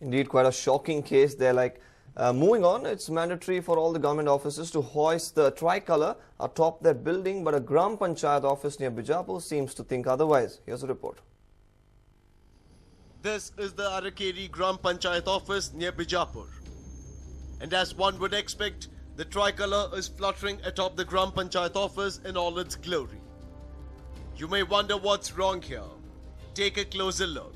Indeed, quite a shocking case there. Moving on, it's mandatory for all the government offices to hoist the tricolour atop their building, but a Gram Panchayat office near Bijapur seems to think otherwise. Here's a report. This is the Arakeri Gram Panchayat office near Bijapur. And as one would expect, the tricolour is fluttering atop the Gram Panchayat office in all its glory. You may wonder what's wrong here. Take a closer look.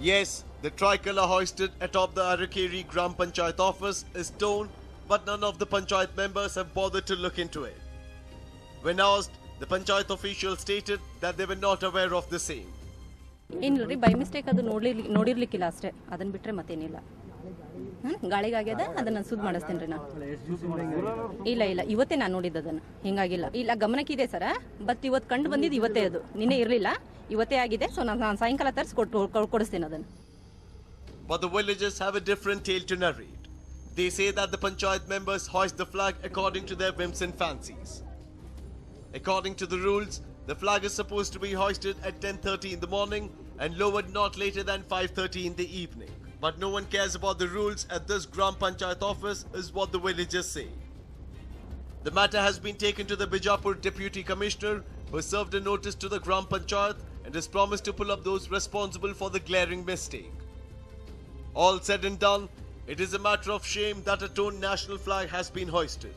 Yes, the tricolour hoisted atop the Arakeri Gram Panchayat office is torn, but none of the Panchayat members have bothered to look into it. When asked, the Panchayat official stated that they were not aware of the same. ಏನಿಲ್ಲ by mistake ಅದು ನೋಡಿರ್ಲಿಕ್ಕಿಲ್ಲ ಅಷ್ಟೇ ಅದನ್ನ ಬಿಟ್ರೆ ಮತ್ತೇನಿಲ್ಲ ಗಾಳಿಗಾಗ್ಯದ ಅದನ್ನ ಸುದ್ ಮಾಡಿಸ್ತೇನೆ ರೀ ನಾನು ಇಲ್ಲ ಇವತ್ತೇ ನಾನು ನೋಡಿದ್ದು ಅದನ್ನ ಹಿಂಗಾಗಿಲ್ಲ ಇಲ್ಲ ಗಮನಕ್ಕಿದೆ ಸರ ಬಟ್ ಇವತ್ತು ಕಂಡು ಬಂದಿದ್ದು ಇವತ್ತೇ ಅದು ನಿನ್ನೆ ಇರಲಿಲ್ಲ ಇವತ್ತೇ ಆಗಿದೆ ಸೊ ನಾನು ಸಾಯಂಕಾಲ ತರಿಸಿ ಕೊಡಿಸ್ತೇನೆ ಅದನ್ನ. But the villagers have a different tale to narrate. They say that the Panchayat members hoist the flag according to their whims and fancies. According to the rules, the flag is supposed to be hoisted at 10:30 in the morning and lowered not later than 5:30 in the evening. But no one cares about the rules at this Gram Panchayat office is what the villagers say. The matter has been taken to the Bijapur Deputy Commissioner, who served a notice to the Gram Panchayat and has promised to pull up those responsible for the glaring mistake. All said and done, it is a matter of shame that a torn national flag has been hoisted.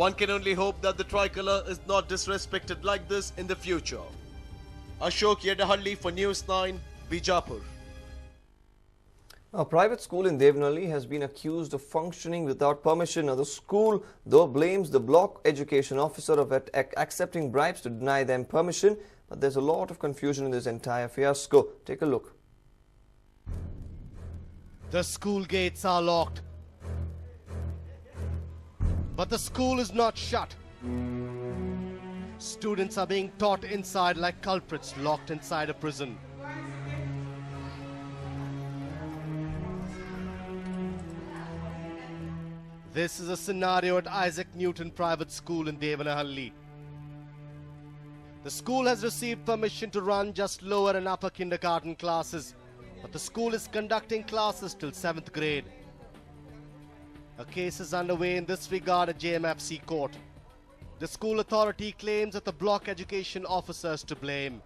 One can only hope that the tricolour is not disrespected like this in the future. Ashok Yedahalli for News 9, Bijapur. A private school in Devanahalli has been accused of functioning without permission. Now, the school, though, blames the block education officer of accepting bribes to deny them permission, but there's a lot of confusion in this entire fiasco. Take a look. The school gates are locked, but the school is not shut. Students are being taught inside like culprits locked inside a prison. This is a scenario at Isaac Newton Private School in Devanahalli. The school has received permission to run just lower and upper kindergarten classes, but the school is conducting classes till 7th grade. A case is underway in this regard at JMFC court. The school authority claims that the block education officer is to blame.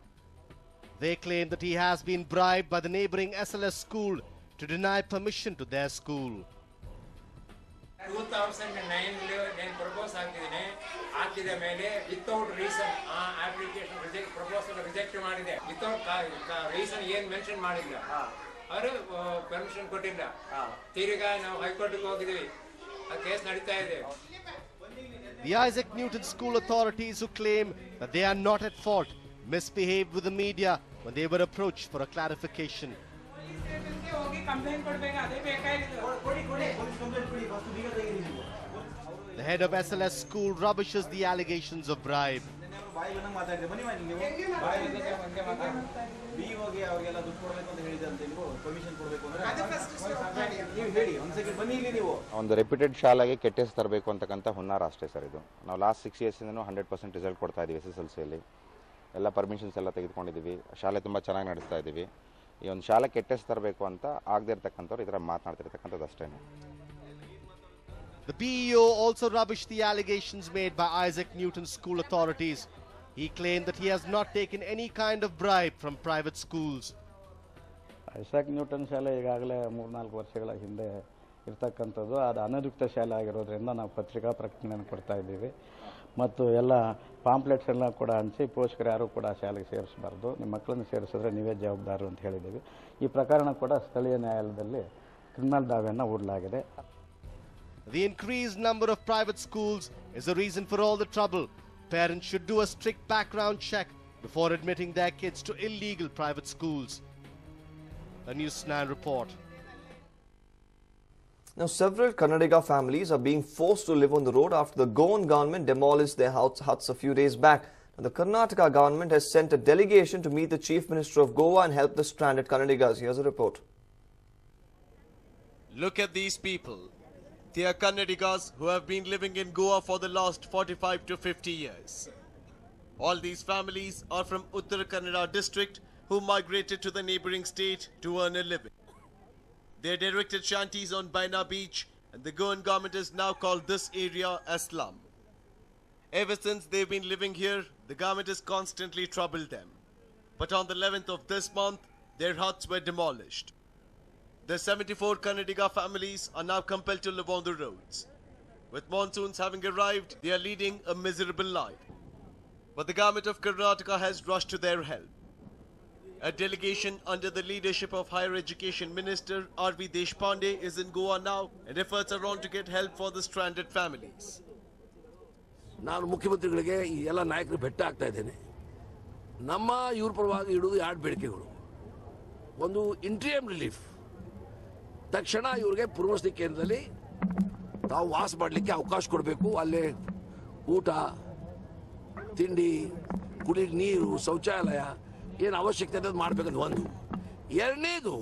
They claim that he has been bribed by the neighbouring SLS school to deny permission to their school. 2009 నేను propose ಹಾಕಿದ ಮೇಲೆ without reason ಆ application proposal reject ಮಾಡಿದೆ without reason ಏನು mention ಮಾಡಿಲ್ಲ ಅವರು permission ಕೊಟ್ಟಿಲ್ಲ ತಿರುಗಾ ನಾವು ಹೈಕೋರ್ಟ್ಗೆ ಹೋಗಿದ್ವಿ ಆ ಕೇಸ್ ನಡೀತಾ ಇದೆ. The Isaac Newton School authorities, who claim that they are not at fault, misbehaved with the media when they were approached for a clarification. The head of SLS school rubbishes the allegations of bribe. ಒಂದು reputed ಶಾಲೆಗೆ ಕೆಟ್ಟ ಹೆಸರು ತರಬೇಕು ಅಂತಕ್ಕಂಥ ಹುನ್ನಾರ ಅಷ್ಟೇ sir. ಇದು ನಾವು ಲಾಸ್ಟ್ 6 ಇಯರ್ಸಿಂದನೂ 100% ರಿಸಲ್ಟ್ ಕೊಡ್ತಾ ಇದ್ದೀವಿ. SSLCಯಲ್ಲಿ ಎಲ್ಲ ಪರ್ಮಿಷನ್ಸ್ ಎಲ್ಲ ತೆಗೆದುಕೊಂಡಿದ್ದೀವಿ. ಶಾಲೆ ತುಂಬ ಚೆನ್ನಾಗಿ ನಡೆಸ್ತಾ ಇದ್ದೀವಿ. ಈ ಒಂದು ಶಾಲೆ ಕೆಟ್ಟ ಹೆಸರು ತರಬೇಕು ಅಂತ ಆಗದೆ ಇರತಕ್ಕಂಥವ್ರು ಈ ಥರ ಮಾತನಾಡ್ತಿರ್ತಕ್ಕಂಥದ್ದು ಅಷ್ಟೇ. The BEO also rubbished the allegations made by Isaac Newton school authorities. He claimed that he has not taken any kind of bribe from private schools. Isaac Newton ಶಾಲೆ ಈಗಾಗಲೇ 3-4 ವರ್ಷಗಳ ಹಿಂದೆ ಇರ್ತಕ್ಕಂಥದ್ದು. ಅದು ಅನಧಿಕೃತ ಶಾಲೆ ಆಗಿರೋದ್ರಿಂದ ನಾವು ಪತ್ರಿಕಾ ಪ್ರಕಟಣೆಯನ್ನು ಕೊಡ್ತಾ ಇದ್ದೀವಿ ಮತ್ತು ಎಲ್ಲ ಪಾಂಪ್ಲೆಟ್ಸ್ ಎಲ್ಲ ಕೂಡ ಹಂಚಿ ಪೋಷಕರು ಯಾರು ಕೂಡ ಶಾಲೆಗೆ ಸೇರಿಸಬಾರ್ದು, ನಿಮ್ಮ ಮಕ್ಕಳನ್ನು ಸೇರಿಸಿದ್ರೆ ನೀವೇ ಜವಾಬ್ದಾರರು ಅಂತ ಹೇಳಿದ್ದೀವಿ. ಈ ಪ್ರಕರಣ ಕೂಡ ಸ್ಥಳೀಯ ನ್ಯಾಯಾಲಯದಲ್ಲಿ criminal ದಾವೆಯನ್ನು ಹೂಡಲಾಗಿದೆ. The increased number of private schools is the reason for all the trouble. Parents should do a strict background check before admitting their kids to illegal private schools. A News 9 report. Now, several Kannadiga families are being forced to live on the road after the Goan government demolished their huts a few days back. Now, the Karnataka government has sent a delegation to meet the Chief Minister of Goa and help the stranded Kannadigas. Here's a report. Look at these people. They are Kannadigas who have been living in Goa for the last 45 to 50 years. All these families are from Uttara Kannada district who migrated to the neighbouring state to earn a living. They are directed shanties on Baina beach, and the Goan government has now called this area a slum. Ever since they've been living here, the government has constantly troubled them. But on the 11th of this month, their huts were demolished. The 74 Kannadiga families are now compelled to live on the roads. With monsoons having arrived, they are leading a miserable life. But the government of Karnataka has rushed to their help. A delegation under the leadership of Higher Education Minister R.V. Deshpande is in Goa now, and efforts are on to get help for the stranded families. ನಾನು ಮುಖ್ಯಮಂತ್ರಿಗಳಿಗೆ ಈ ಎಲ್ಲ ನಾಯಕರು ಭೇಟಿ ಆಗ್ತಾ ಇದ್ದೇನೆ. ನಮ್ಮ ಇವ್ರ ಪರವಾಗಿ ಇಡುವುದು ಎರಡು ಬೇಡಿಕೆಗಳು. ಒಂದು ಇಂಟ್ರಿಯಮ್ ರಿಲೀಫ್, ತಕ್ಷಣ ಇವರಿಗೆ ಪೂರ್ವವಸತಿ ಕೇಂದ್ರದಲ್ಲಿ ತಾವು ವಾಸ ಮಾಡಲಿಕ್ಕೆ ಅವಕಾಶ ಕೊಡಬೇಕು. ಅಲ್ಲೇ ಊಟ, ತಿಂಡಿ, ಕುಡಿಯ ನೀರು, ಶೌಚಾಲಯ ಏನು ಅವಶ್ಯಕತೆ ಇದೆ ಮಾಡಬೇಕಂತ ಒಂದು. ಎರಡನೇದು,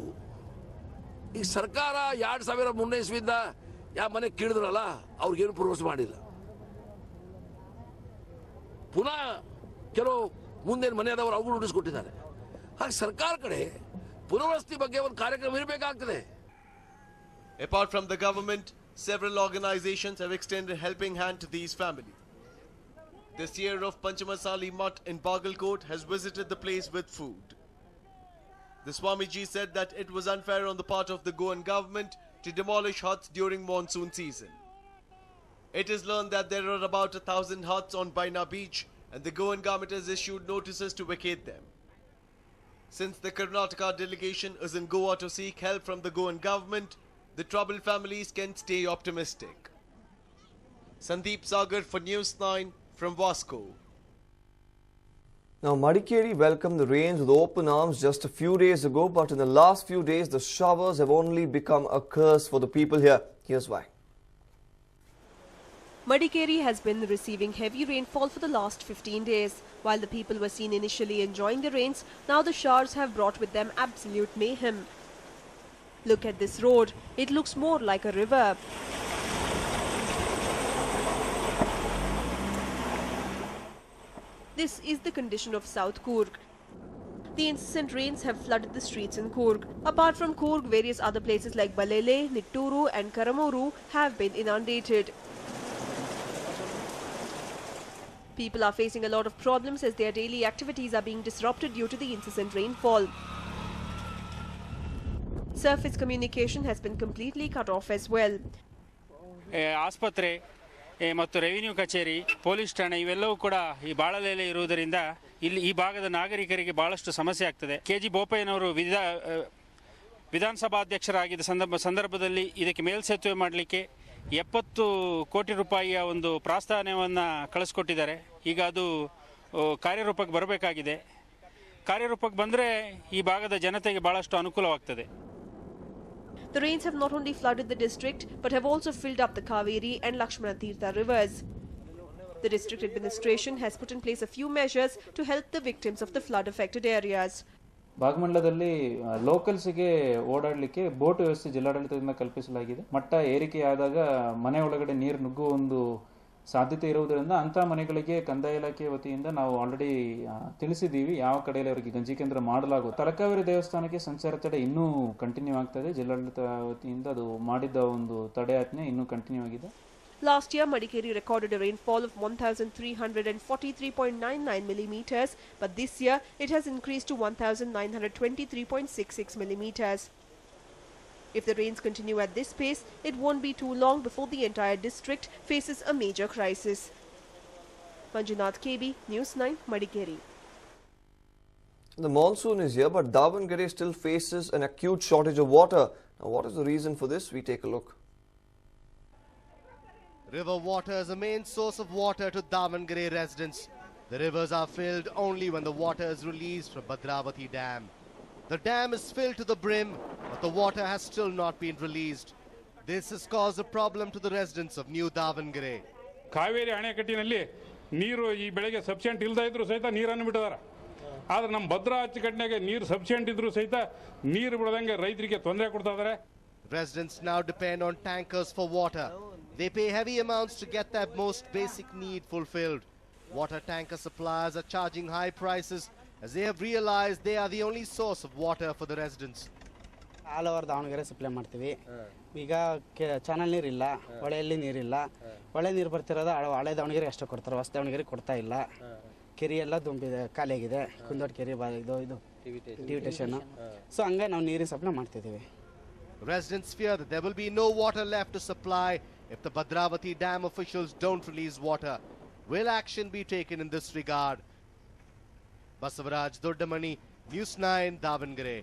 ಈ ಸರ್ಕಾರ 2003 ಇಸ್ವಿಯಿಂದ ಯಾವ ಮನೆ ಕೀಳಿದ್ರಲ್ಲ ಅವ್ರಿಗೇನು ಪೂರ್ವವಸತಿ ಮಾಡಿಲ್ಲ. ಪುನಃ ಕೆಲವು ಮುಂದೇನು ಮನೆ ಆದವರು ಅವರು ಉಳಿಸ್ಕೊಟ್ಟಿದ್ದಾರೆ. ಹಾಗೆ ಸರ್ಕಾರ ಕಡೆ ಪುನರ್ವಸತಿ ಬಗ್ಗೆ ಒಂದು ಕಾರ್ಯಕ್ರಮ ಇರಬೇಕಾಗ್ತದೆ. Apart from the government, several organizations have extended helping hand to these families. The seer of Panchamasali Mutt in Bagalkot has visited the place with food. The Swamiji said that it was unfair on the part of the Goan government to demolish huts during monsoon season. It is learned that there are about 1,000 huts on Baina beach, and the Goan government has issued notices to vacate them. Since the Karnataka delegation is in Goa to seek help from the Goan government, the troubled families can stay optimistic. Sandeep Sagar for News 9 from Vasco. Now, Madikeri welcomed the rains with open arms just a few days ago, but in the last few days, the showers have only become a curse for the people here. Here's why. Madikeri has been receiving heavy rainfall for the last 15 days. While the people were seen initially enjoying the rains, now the showers have brought with them absolute mayhem. Look at this road. It looks more like a river. This is the condition of South Coorg. The incessant rains have flooded the streets in Coorg. Apart from Coorg, various other places like Balele, Nitturu and Karamuru have been inundated. People are facing a lot of problems as their daily activities are being disrupted due to the incessant rainfall. Surface communication has been completely cut off as well. ಆಸ್ಪತ್ರೆ ಮತ್ತು revenue ಕಚೇರಿ, police ಠಾಣೆ ಇವೆಲ್ಲವೂ ಕೂಡ ಈ ಬಾಳಲೆಲೆ ಇರುವುದರಿಂದ ಇಲ್ಲಿ ಈ ಭಾಗದ ನಾಗರಿಕರಿಗೆ ಬಹಳಷ್ಟು ಸಮಸ್ಯೆ ಆಗ್ತದೆ. ಕೆ.ಜಿ. ಬೋಪಯ್ಯನವರು ವಿಧಾನಸಭಾಧ್ಯಕ್ಷರಾಗಿದ್ದ ಸಂದರ್ಭದಲ್ಲಿ ಇದಕ್ಕೆ ಮೇಲ್ಸೇತುವೆ ಮಾಡಲಿಕ್ಕೆ 70 ಕೋಟಿ ರೂಪಾಯಿಯ ಒಂದು ಪ್ರಸ್ತಾವನೆಯನ್ನು ಕಳಿಸ್ಕೊಟ್ಟಿದ್ದಾರೆ. ಈಗ ಅದು ಕಾರ್ಯರೂಪಕ್ಕೆ ಬರಬೇಕಾಗಿದೆ. ಕಾರ್ಯರೂಪಕ್ಕೆ ಬಂದರೆ ಈ ಭಾಗದ ಜನತೆಗೆ ಬಹಳಷ್ಟು ಅನುಕೂಲವಾಗ್ತದೆ. The rains have not only flooded the district but have also filled up the Kaveri and Lakshmanatirtha rivers. The district administration has put in place a few measures to help the victims of the flood affected areas. ಭಾಗಮಂಡಲದಲ್ಲಿ ಲೋಕಲ್ಸ್ಗೆ ಓಡಾಡಲಿಕ್ಕೆ boat ವ್ಯವಸ್ಥೆ ಜಿಲ್ಲಾಡಳಿತದಿಂದ ಕಲ್ಪಿಸಲಾಗಿದೆ. ಮಟ್ಟ ಏರಿಕೆಯಾದಾಗ ಮನೆ ಒಳಗಡೆ ನೀರು ನುಗ್ಗುವ ಒಂದು ಸಾಧ್ಯತೆ ಇರುವುದರಿಂದ ಅಂಥ ಮನೆಗಳಿಗೆ ಕಂದಾಯ ಇಲಾಖೆ ವತಿಯಿಂದ ನಾವು ಆಲ್ರೆಡಿ ತಿಳಿಸಿದ್ದೀವಿ ಯಾವ ಕಡೆಯಲ್ಲಿ ಅವರಿಗೆ ಗಂಜಿ ಕೇಂದ್ರ ಮಾಡಲಾಗುತ್ತೆ. ತಲಕಾವೇರಿ ದೇವಸ್ಥಾನಕ್ಕೆ ಸಂಚಾರ ತಡೆ ಇನ್ನೂ ಕಂಟಿನ್ಯೂ ಆಗ್ತದೆ. ಜಿಲ್ಲಾಡಳಿತ ವತಿಯಿಂದ ಅದು ಮಾಡಿದ್ದ ಒಂದು ತಡೆಯಾಜ್ಞೆ ಇನ್ನೂ ಕಂಟಿನ್ಯೂ ಆಗಿದೆ. Last year, Madikeri recorded a rainfall of 1,343.99 millimeters, but this year it has increased to 1,923.66 millimeters. If the rains continue at this pace, it won't be too long before the entire district faces a major crisis. Manjunath KB, News 9, Madikeri. The monsoon is here, but Davangere still faces an acute shortage of water. Now, what is the reason for this? We take a look. River water is the main source of water to Davangere residents. The rivers are filled only when the water is released from Bhadravati Dam. The dam is filled to the brim, but the water has still not been released. This has caused a problem to the residents of New Davangere. Kaveri ಅಣೆಕಟ್ಟಿನಲ್ಲಿ ನೀರು ಈ ಬೆಳೆಗೆ sufficient ಇಲ್ಲದೆ ಇದ್ರೂ ಸಹಿತ ನೀರನ್ನು ಬಿಟ್ಟಿದ್ದಾರೆ. ಆದರೆ ನಮ್ಮ ಭದ್ರಾ ಅಚ್ಚುಕಟ್ಟಿನಾಗೆ ನೀರು ಸಫಿಷಿಯೆಂಟ್ ಇದ್ರೂ ಸಹಿತ ನೀರು ಬಿಡದಂಗೆ ರೈತರಿಗೆ ತೊಂದರೆ ಕೊಡ್ತಾ ಇದ್ದಾರೆ. Residents now depend on tankers for water. They pay heavy amounts to get their most basic need fulfilled. Water tanker suppliers are charging high prices as they have realized they are the only source of water for the residents. All over Davanagere supply ಮಾಡ್ತೀವಿ. ಈಗ channel ನೀರಿಲ್ಲ, ಹೊಳೆಯಲ್ಲಿ ನೀರಿಲ್ಲ. ಹೊಳೆ ನೀರು ಬರ್ತಿರೋದು ಹಳೆ ದಾವಣಗೆರೆ ಅಷ್ಟೇ ಕೊಡ್ತಾರೆ, ಹೊಸ ದಾವಣಗೆರೆ ಕೊಡ್ತಾ ಇಲ್ಲ. ಕೆರೆ ಎಲ್ಲ ತುಂಬಿದೆ, ಖಾಲಿಯಾಗಿದೆ. ಕುಂದೋಡ್ ಕೆರೆ ಇದು ಡಿವಿಟೇಷನ್. ಸೊ ಹಂಗೆ ನಾವು ನೀರಿನ ಸಪ್ಲೈ ಮಾಡ್ತಿದ್ದೀವಿ. Residents fear that there will be no water left to supply if the Bhadravati Dam officials don't release water. Will action be taken in this regard? Basavaraj Doddamani, News 9, Davangere.